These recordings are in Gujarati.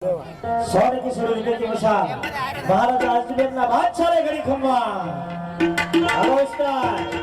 सोने की सूरज की मशाल महाराज अजमेर ना बादशाह रे घड़ी खम्बा हेलो स्टार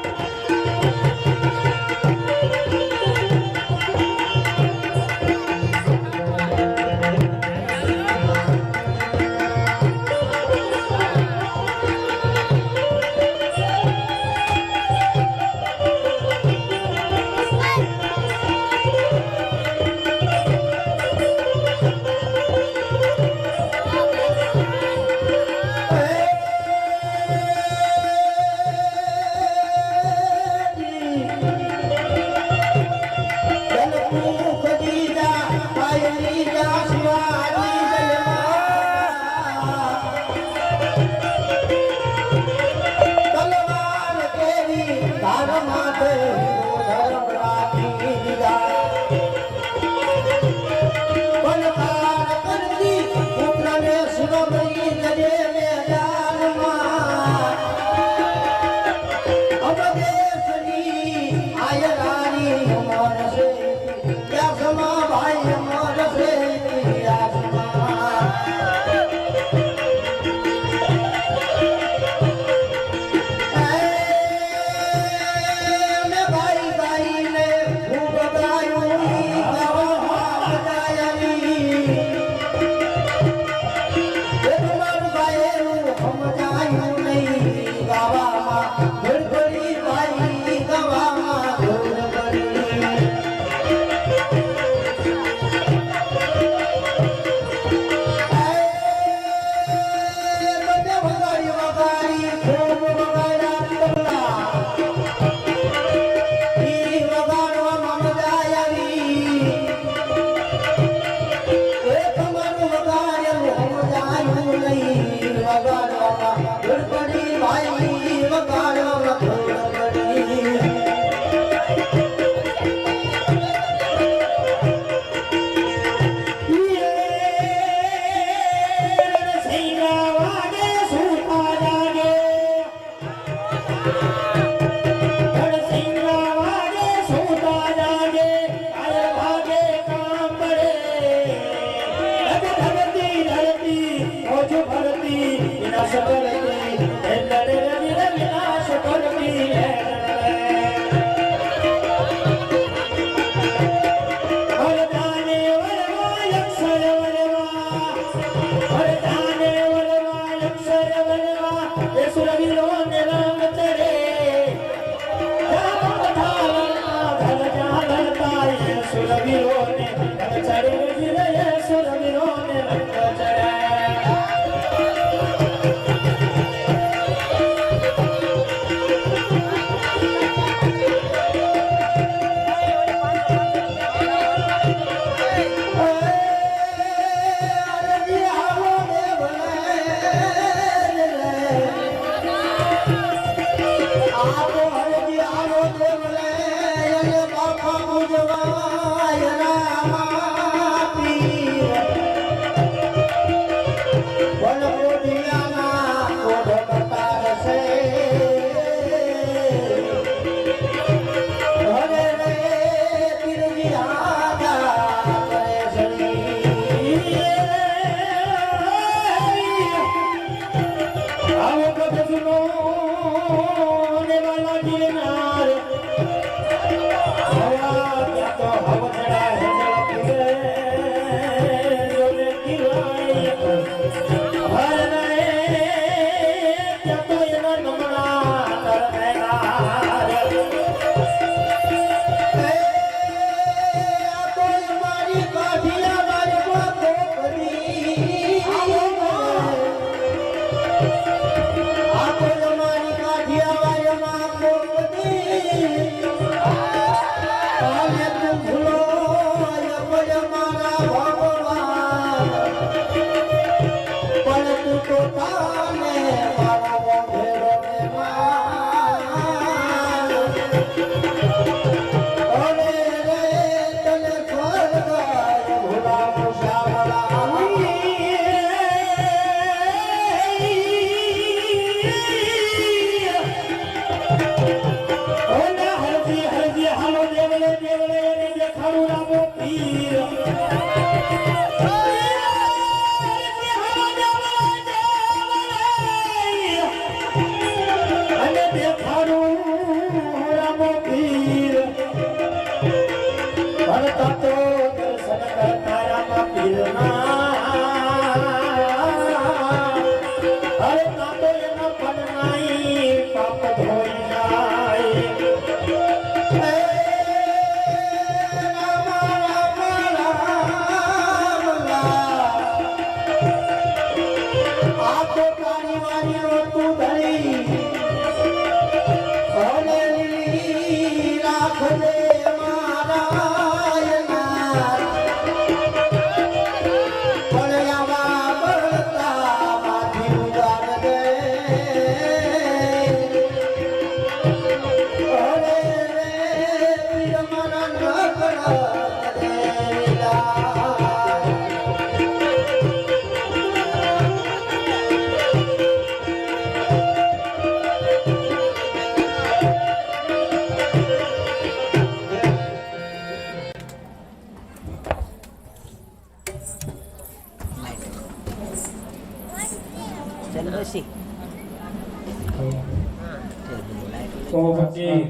તો ફકીર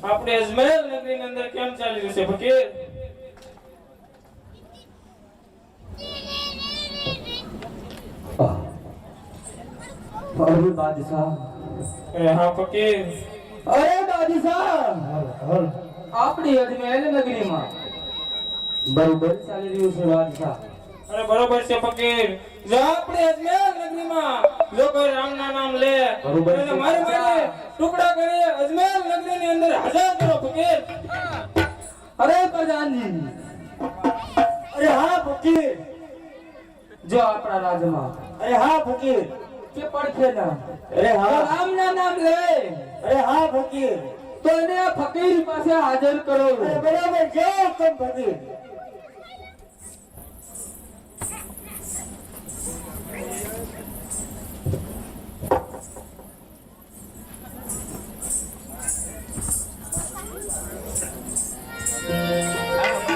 આપણે અજમેર નગરીની અંદર કેમ ચાલી રહ્યું છે ફકીર? અરે બાદશાહ, હા ફકીર. અરે બાદશાહ, આપણી અજમેર નગરીમાં બરોબર ચાલી રહ્યું છે બાદશાહ. અરે બરોબર છે ફકીર. જો આપણે અજમેર નગરીમાં જો કોઈ રામના નામ લે બરોબર છે. એને મારી મારી ટુકડા કરી અજમેર નગરીની અંદર હાજર કરો ફકીર. અરે પ્રધાનજી, અરે હા ફકીર. જો આપણા રાજમાં અરે હા ફકીર. કે પડખે ના અરે હા. રામના નામ લે અરે હા ફકીર. તો એને આ ફકીર પાસે હાજર કરો. અરે બરાબર જે હુકમ ફકીર.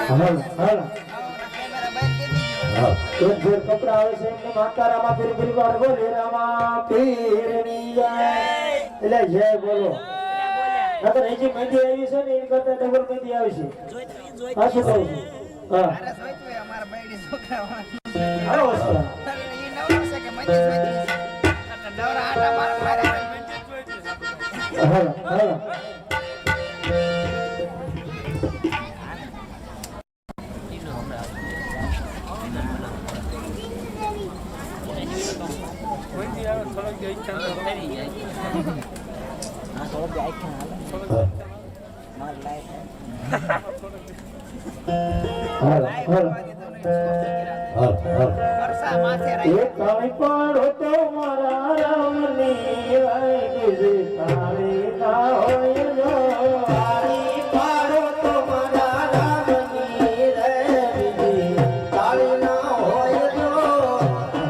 હાલ હાલ એક જોર કપડા આવે છે એમને માતારામાં ફરી ફરી વાર બોલે રામા પીરની જય. એટલે જય બોલો. નકર હજી મહેંદી આવી છે ને એની કરતા ડબલ મહેંદી આવી છે. હા શું કહું છું? હા હાલો વસ્તુ. હાલો હાલો. એક કાળી પાડો તો મારા રામની વાગી તારી ના હોય જો. કાળી પાડો તો મારા રામની વાગી તારી ના હોય જો.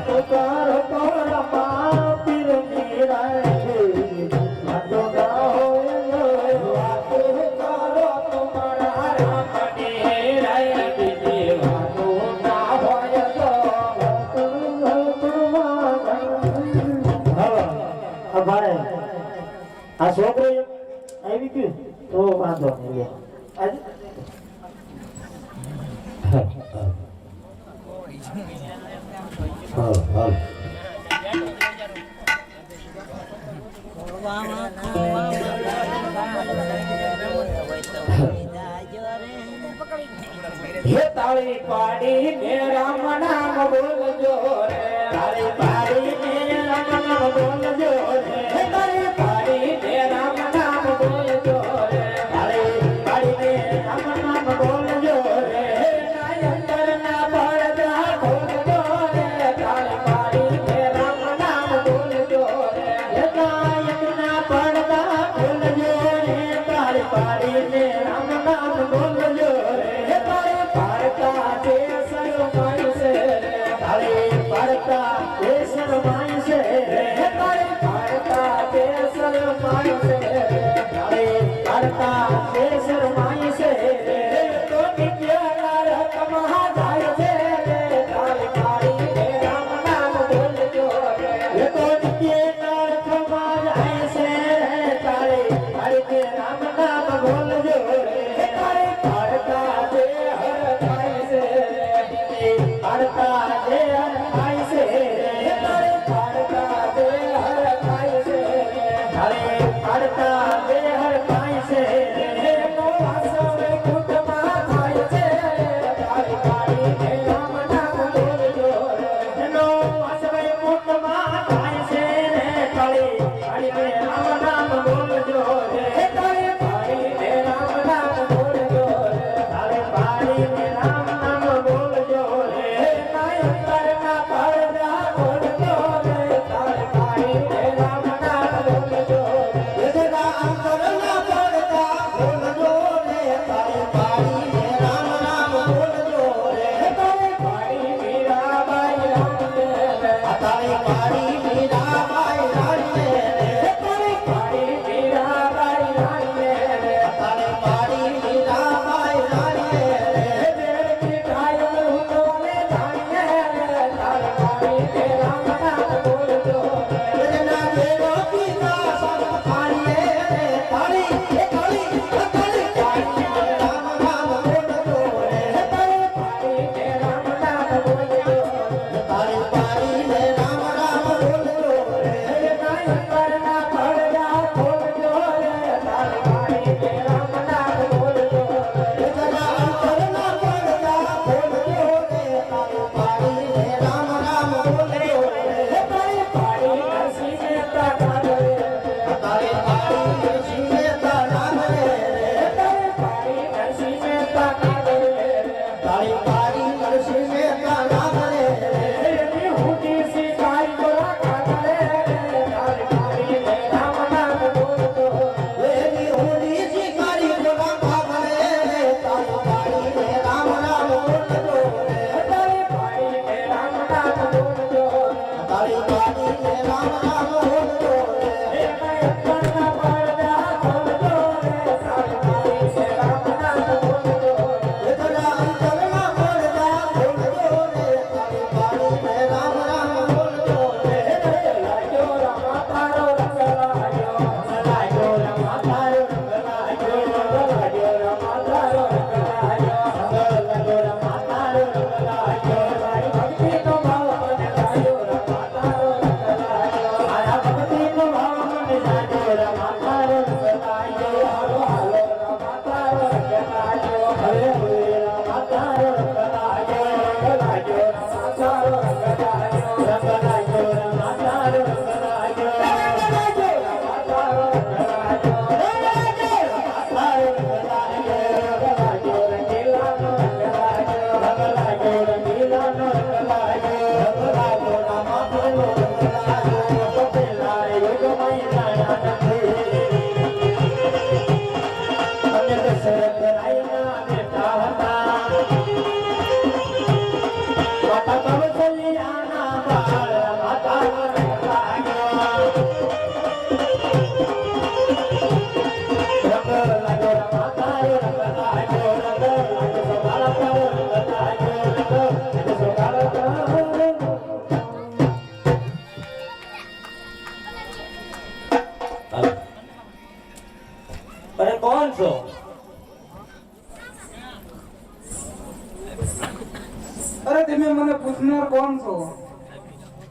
પુકાર તો રમા પીરની વાગી વાતો ના હોય જો. વાતો કરો તો મારા રામની વાગી વાતો ના હોય જો. ભાઈ આ છોકરો આવી ગયું તો વાંધો નહીં લે. હે તાળી પાડી ને રામ નામ બોલજો રે. તાળી પાડી ને રામ નામ બોલજો રે. હે તાળી પાડી ને રામ નામ બોલજો રે. તાળી પાડી ને રામ નામ બોલજો રે. હે નાયંતર ના પડદા ખોલજો રે. તાળી પાડી ને રામ નામ બોલજો રે. હે નાયક ના પડદા ખોલજો રે. તાળી પાડી ને રામ નામ બોલજો રે. હે તાળી પાડતા તે શરમાય છે રે. તાળી પાડતા તે શરમાય છે રે. હે તાળી પાડતા તે શરમાય છે રે. તાળી પાડતા તે શરમાય છે રે. તો નિત્યના રકમા જાય છે રે. તાળી પાડી ને રામ નામ બોલજો રે. હે તો નિત્યના રકમા જાય છે રે. તાળી પાડી ને રામ નામ બોલજો રે. હે તાળી પાડતા તે હર થાય છે રે. પાડતા તે હર થાય છે રે. હે તાળી પાડતા તે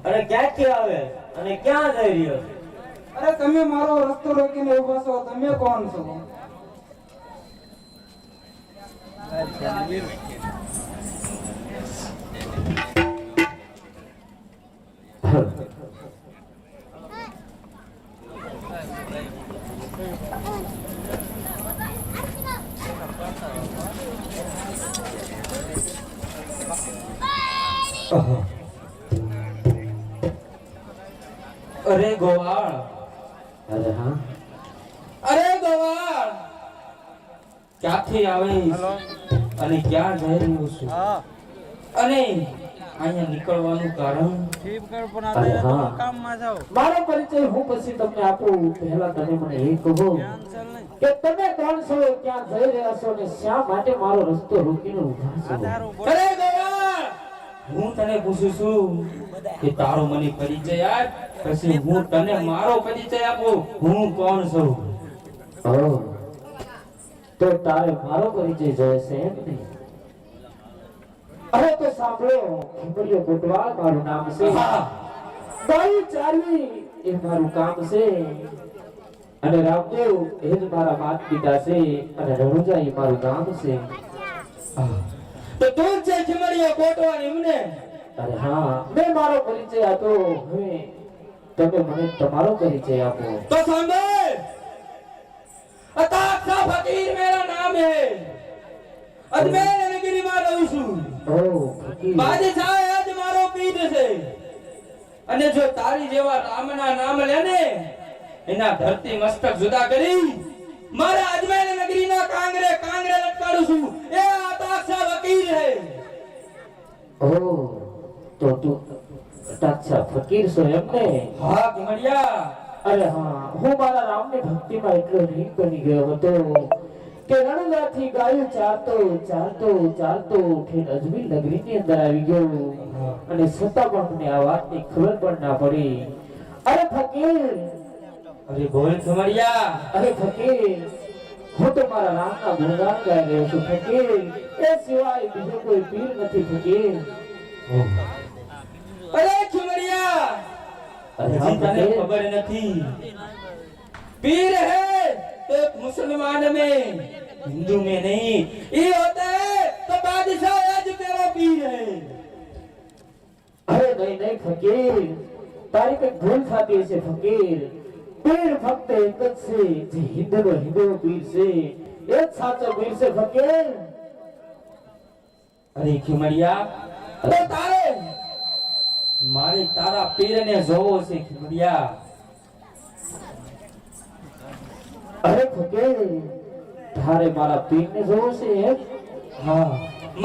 અરે ક્યાંથી આવે અને ક્યાં જઈ રહ્યો છે? અરે તમે મારો રસ્તો રોકીને ઊભા છો, તમે કોણ છો? અરે ગોવાળ, અરે હા, અરે ગોવાળ, ક્યાંથી આવીશ અને ક્યાં જઈ રહ્યો છું અને અહીંયા નીકળવાનું કારણ? અરે હા, મારો પરિચય હું પછી તમને આપું. પહેલા તમે મને એ કહો કે તમે કોણ છો, ક્યાં જઈ રહ્યા છો અને શા માટે મારો રસ્તો રોકીને ઊભા છો? અરે ગોવાળ, હું તને પૂછું છું કે તારો મને પરિચય આપ, પછી હું તને મારો પરિચય આપું. હું કોણ છું? ઓહ, તો તારે મારો પરિચય જોઈએ છે એમ ને? અરે તો સાંભળો, ખીમરિયો કોટવાલ મારું નામ છે. ગાયું ચારવી એ મારું કામ છે અને રામદેવ એ જ મારા માતા પિતા છે અને રણુજા એ મારું નામ છે. તો તું છે ખીમરિયો કોટવાલ એમને? અરે હા, મેં મારો પરિચય આપ્યો, હવે તમે મને તમારો પરિચય આપો. तो सांभर, अताक्षा फकीर मेरा नाम है, अजमेर नगरी में रहूं છું. ઓહ ફકીર, બાદશાહ આજ મારો પીર છે અને જો તારી જેવા રામના નામ લે ને એના ધરતી મસ્તક જુદા કરી મારા અજમેર નગરીના કાંગરે કાંગરે લટકાડું છું. એ અતાક્ષા ફકીર છે. ઓહ, તો તું અટાક્ષા ફકીર છો એમ ને? હા કમરિયા, અરે હા, હું મારા રામની ભક્તિમાં એટલો નહીં બની ગયો હતો કે રણુજાથી ગાયું ચારતો ચારતો ચારતો ઠેઠ અજમેર નગરીની અંદર આવી ગયો અને છતાં પણ મને આ વાતની ખબર પણ ના પડી. અરે ફકીર, અરે બોલ કમરિયા. અરે ફકીર, હું તો મારા રામના ગુણગાન ગાઈ રહ્યો છું ફકીર. એ સિવાય બીજો કોઈ પીર નથી ફકીર. અરે ખીમરિયા, અરે હા हजी तने ફકીર, खबर नहीं, पीर है तो एक मुसलमान में हिंदू में नहीं, ये होता है तो बादशाह आज तेरा पीर है. અરે નહીં નહીં ફકીર, તારી કઈ ભૂલ થતી હશે ફકીર. પીર ફક્ત એક જ છે, જે હિન્દુનો હિન્દુ પીર છે એ જ સાચો પીર છે ફકીર. अरे खिमरिया, तो तारे मारे तारा पीर ने जोવો છે ખીમરિયા. અરે ફકીર, તારે મારા પીરને જોવો છે એમ? હા,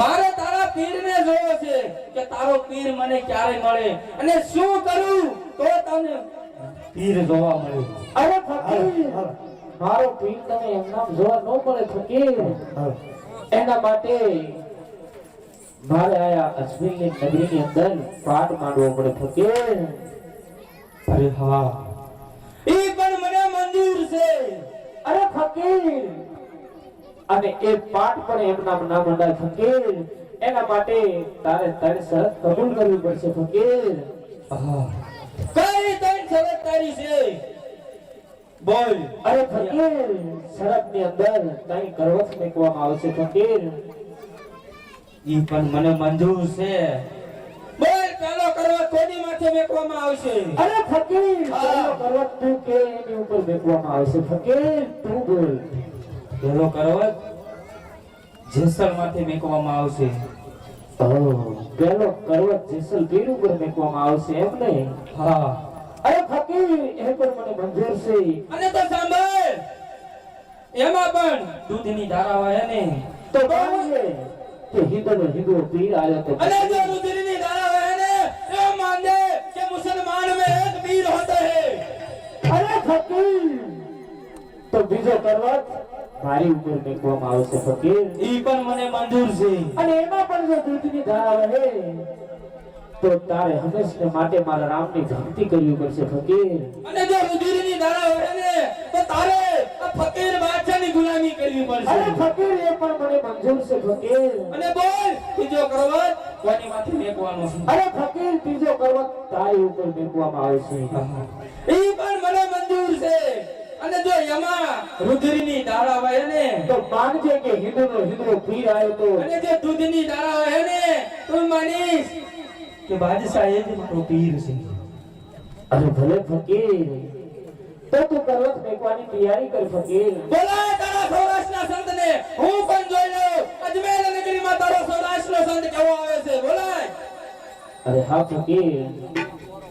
મારે તારા પીરને જોવો છે કે તારો પીર મને ક્યારે મળે અને શું કરું તો તને પીર જોવા મળે. અરે ફકીર, મારો પીર તને એમ નામ જોવા ન મળે ફકીર. એના માટે મારે આયા અજમેરની નગરીની અંદર પાઠ માંડવો પડે ફકીર. અરે હા, ઈ પણ મને મંજૂર છે. અરે ફકીર, અને એ પાઠ પણ એમ નામ ના મંડાય ફકીર. એના માટે તારે તારી શરત કબૂલ કરવી પડશે ફકીર. કઈ તન શરત તારી છે? બોલ. અરે ફકીર, શરતની અંદર કઈ કરવત મૂકવામાં આવશે ફકીર. ઈ પણ મને મંજૂર છે. બોલ, પેલો કરવત કોની માથે મેકવામાં આવશે? અરે ફકીર, પેલો કરવત તું કે એની ઉપર મૂકવામાં આવશે ફકીર. તું બોલ. પેલો કરવત જેસલ માથે મેકવામાં આવશે. ઓહ, પેલો કરવત જેસલમેર ઉપર મૂકવામાં આવશે એમ ને? હા. અરે ફકીર, એ પણ મને મંજૂર છે. અને તો સાંભળ, એમાં પણ દૂધની ધારા હોય ને તો માનીએ કે હિન્દુ પીર આવ્યો તો અને જો રુધિરની ધારા હોય ને એ માને કે मुसलमान में एक पीर होता है. અરે ફકીર, તો બીજો કરવત મારી ઉપર મૂકવામાં આવશે ફકીર. ઈ પણ મને મંજૂર છે. અને એમાં પણ જો દૂધની ધારા વહે તો તારે હંમેશા માટે મારા રામની ભક્તિ કરવી પડશે ફકીર. અને જો રુધિરની ધારા હોય ને તો તારે આ ફકીર બાદશાહની ગુલામી કરવી દેવી પડશે અરે ફકીર એ પણ મને મંજૂર છે ફકીર અને બોલ ત્રીજો કરવત કોની માથે મેકવાનો છે અરે ફકીર ત્રીજો પર્વત તારી ઉપર મેકવામાં આવશે ઈ પણ મને મંજૂર છે અને જો યમા રુદ્રની ધારા હોય ને તો માનજે કે હિન્દુનો પીર આવ્યો તો અને જો દૂધની ધારા હોય ને તું માનીશ કે બાદશાહ એ જ મારો પીર છે અરે ભલે ફકીર તો તું પર્વત મેકવાની તૈયારી કર ફકીર બોલાય તારા સૌરાષ્ટ્રના સંતને હું પણ જોઈ લઉં અજમેર નગરીમાં તારો સૌરાષ્ટ્રનો સંત કેવો આવે છે બોલાય અરે હા ફકીર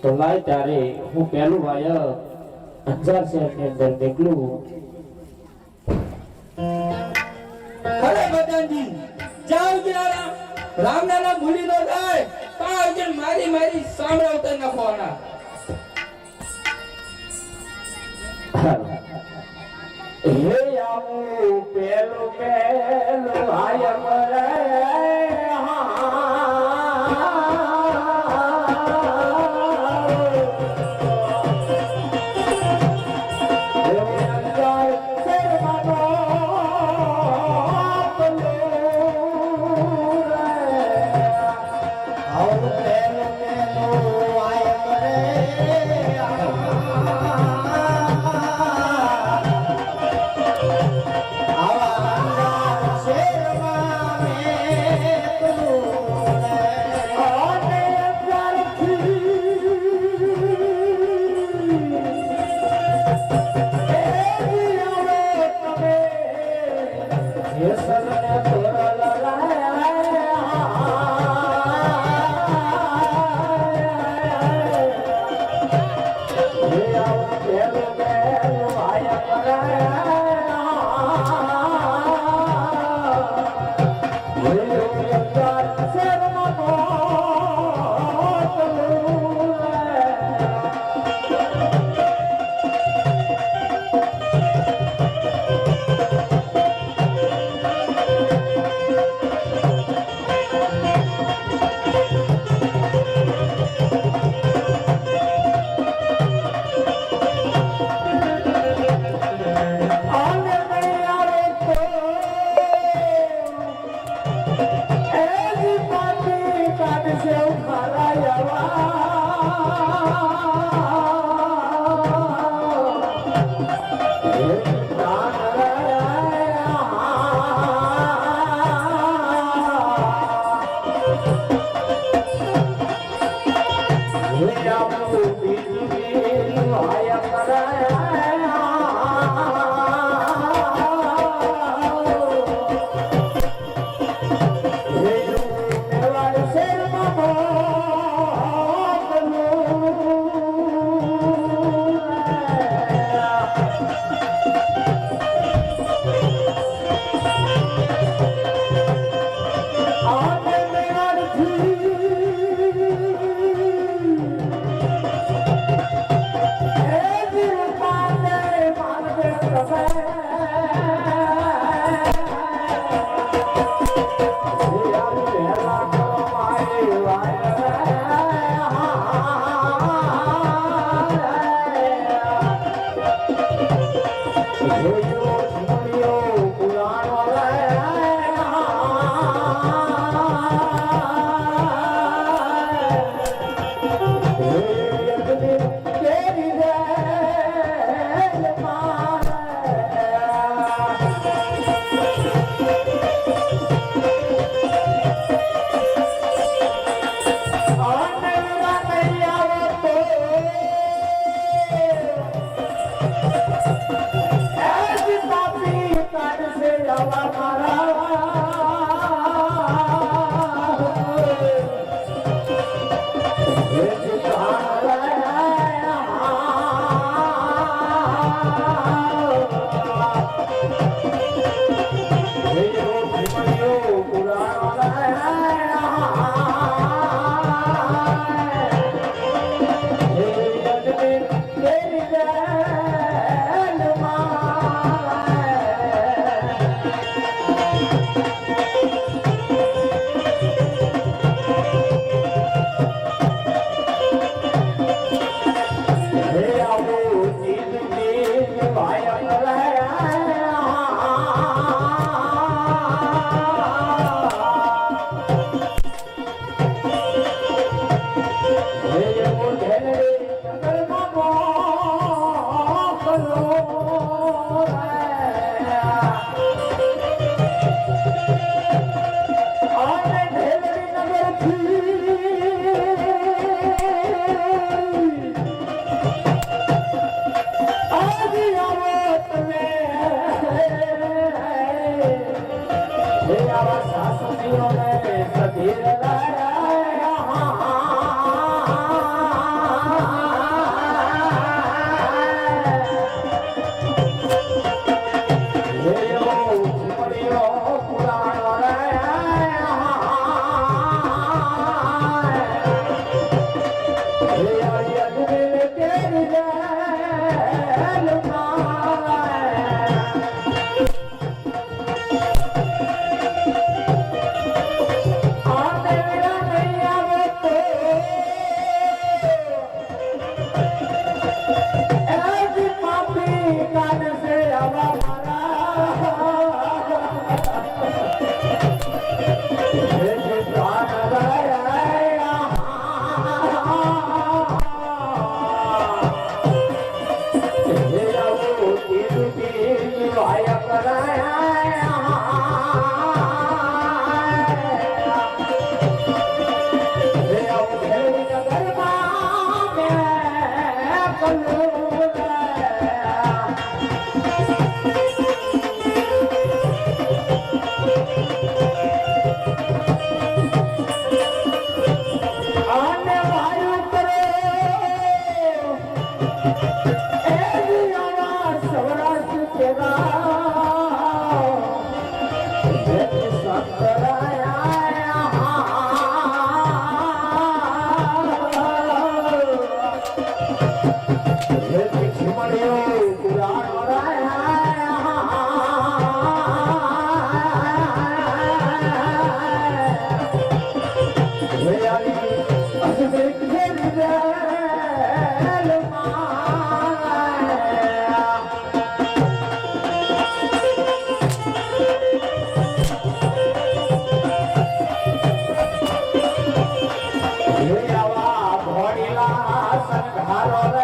તો લાય તારે હું પહેલું વાયક અંજાર શહેરની અંદર નીકળું અરે બદાનજી જાવ કિનારા રામનાના ભૂલી નો જાય કાં કે મારી સાંભળા ઉતર નાખવાના હે આવું પેલું વાયક રે એવું ધેલડી નગરમાં મોકલો અને ધેલડી નગરથી આજે આવો તમે આવા સાસુજીઓને સધીર સંઘારો